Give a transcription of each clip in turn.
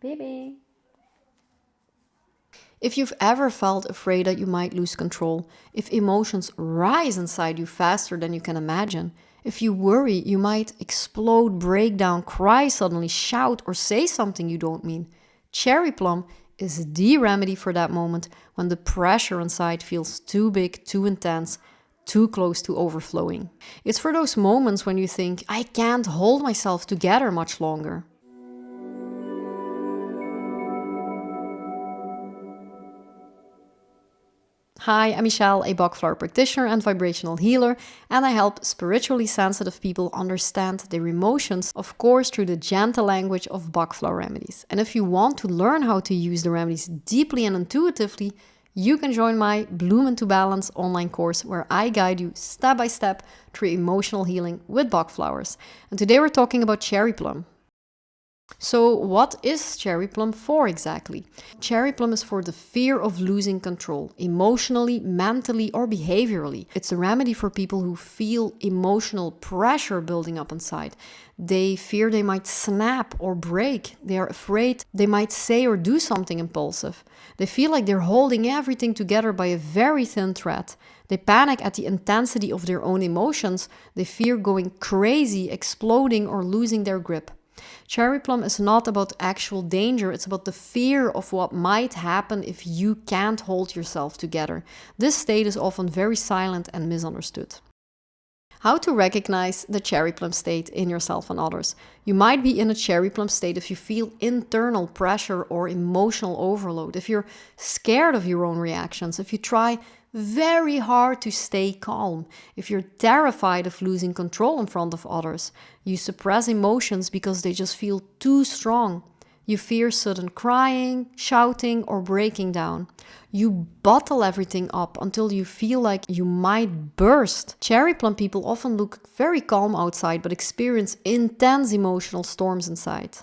Baby. If you've ever felt afraid that you might lose control, if emotions rise inside you faster than you can imagine, if you worry you might explode, break down, cry suddenly, shout, or say something you don't mean, Cherry Plum is the remedy for that moment when the pressure inside feels too big, too intense, too close to overflowing. It's for those moments when you think, I can't hold myself together much longer. Hi, I'm Michelle, a Bach Flower practitioner and vibrational healer, and I help spiritually sensitive people understand their emotions, of course, through the gentle language of Bach Flower Remedies. And if you want to learn how to use the remedies deeply and intuitively, you can join my Bloom into Balance online course where I guide you step by step through emotional healing with Bach flowers. And today we're talking about Cherry Plum. So what is Cherry Plum for exactly? Cherry Plum is for the fear of losing control, emotionally, mentally, or behaviorally. It's a remedy for people who feel emotional pressure building up inside. They fear they might snap or break. They are afraid they might say or do something impulsive. They feel like they're holding everything together by a very thin thread. They panic at the intensity of their own emotions. They fear going crazy, exploding, or losing their grip. Cherry Plum is not about actual danger, it's about the fear of what might happen if you can't hold yourself together. This state is often very silent and misunderstood. How to recognize the cherry plum state in yourself and others. You might be in a cherry plum state if you feel internal pressure or emotional overload, if you're scared of your own reactions, if you try very hard to stay calm, if you're terrified of losing control in front of others, you suppress emotions because they just feel too strong. You fear sudden crying, shouting, or breaking down. You bottle everything up until you feel like you might burst. Cherry Plum people often look very calm outside but experience intense emotional storms inside.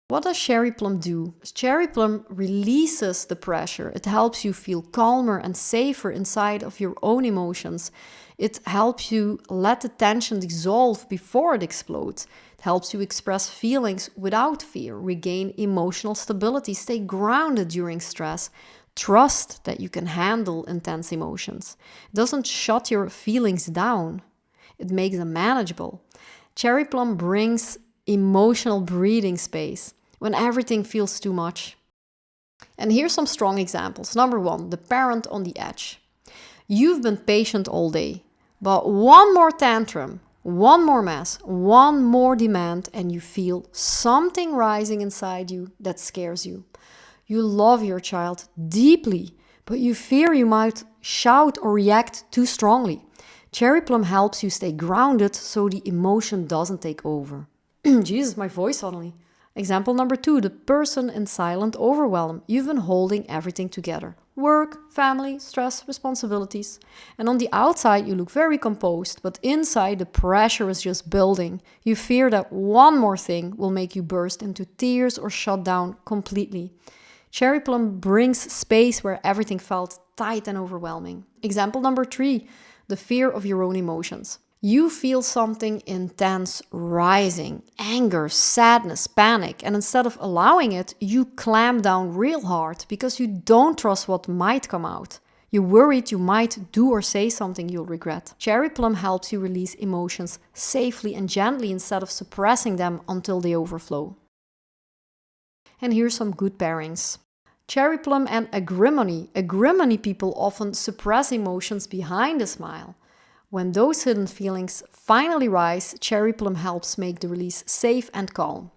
What does Cherry Plum do? Cherry Plum releases the pressure. It helps you feel calmer and safer inside of your own emotions. It helps you let the tension dissolve before it explodes. It helps you express feelings without fear, regain emotional stability, stay grounded during stress. Trust that you can handle intense emotions. It doesn't shut your feelings down. It makes them manageable. Cherry Plum brings emotional breathing space when everything feels too much. And here's some strong examples. Number one, the parent on the edge. You've been patient all day, but one more tantrum, one more mess, one more demand, and you feel something rising inside you that scares you. You love your child deeply, but you fear you might shout or react too strongly. Cherry Plum helps you stay grounded so the emotion doesn't take over. Jesus, my voice suddenly. Example number two, the person in silent overwhelm. You've been holding everything together. Work, family, stress, responsibilities. And on the outside, you look very composed, but inside the pressure is just building. You fear that one more thing will make you burst into tears or shut down completely. Cherry Plum brings space where everything felt tight and overwhelming. Example number three, the fear of your own emotions. You feel something intense rising, anger, sadness, panic, and instead of allowing it, you clamp down real hard because you don't trust what might come out. You're worried you might do or say something you'll regret. Cherry Plum helps you release emotions safely and gently instead of suppressing them until they overflow. And here's some good pairings. Cherry Plum and agrimony. Agrimony people often suppress emotions behind a smile. When those hidden feelings finally rise, Cherry Plum helps make the release safe and calm.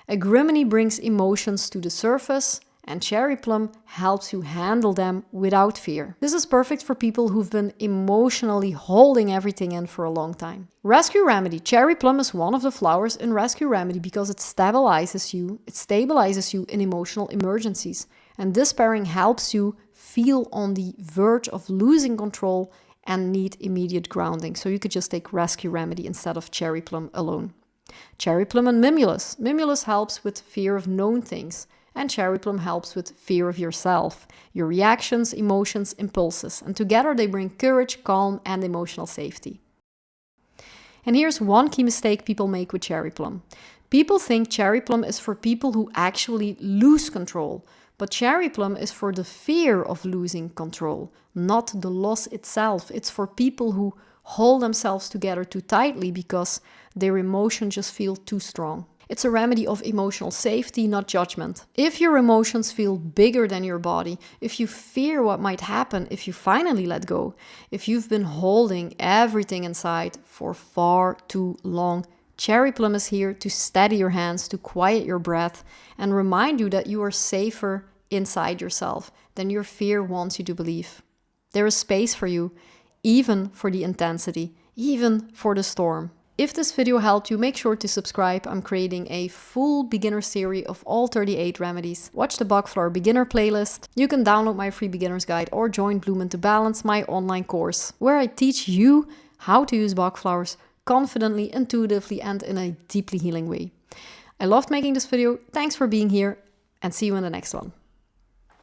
Agrimony brings emotions to the surface, and Cherry Plum helps you handle them without fear. This is perfect for people who've been emotionally holding everything in for a long time. Rescue Remedy. Cherry Plum is one of the flowers in Rescue Remedy because it stabilizes you in emotional emergencies. And this pairing helps you feel on the verge of losing control and need immediate grounding. So you could just take Rescue Remedy instead of Cherry Plum alone. Cherry Plum and Mimulus. Mimulus helps with fear of known things, and Cherry Plum helps with fear of yourself, your reactions, emotions, impulses. And together they bring courage, calm, and emotional safety. And here's one key mistake people make with Cherry Plum. People think Cherry Plum is for people who actually lose control. But Cherry Plum is for the fear of losing control, not the loss itself. It's for people who hold themselves together too tightly because their emotions just feel too strong. It's a remedy of emotional safety, not judgment. If your emotions feel bigger than your body, if you fear what might happen if you finally let go, if you've been holding everything inside for far too long, Cherry Plum is here to steady your hands, to quiet your breath, and remind you that you are safer inside yourself than your fear wants you to believe. There is space for you, even for the intensity, even for the storm. If this video helped you, make sure to subscribe. I'm creating a full beginner series of all 38 remedies. Watch the Bach Flower beginner playlist. You can download my free beginner's guide or join Bloom into Balance, my online course, where I teach you how to use Bach flowers confidently, intuitively, and in a deeply healing way. I loved making this video. Thanks for being here, and see you in the next one.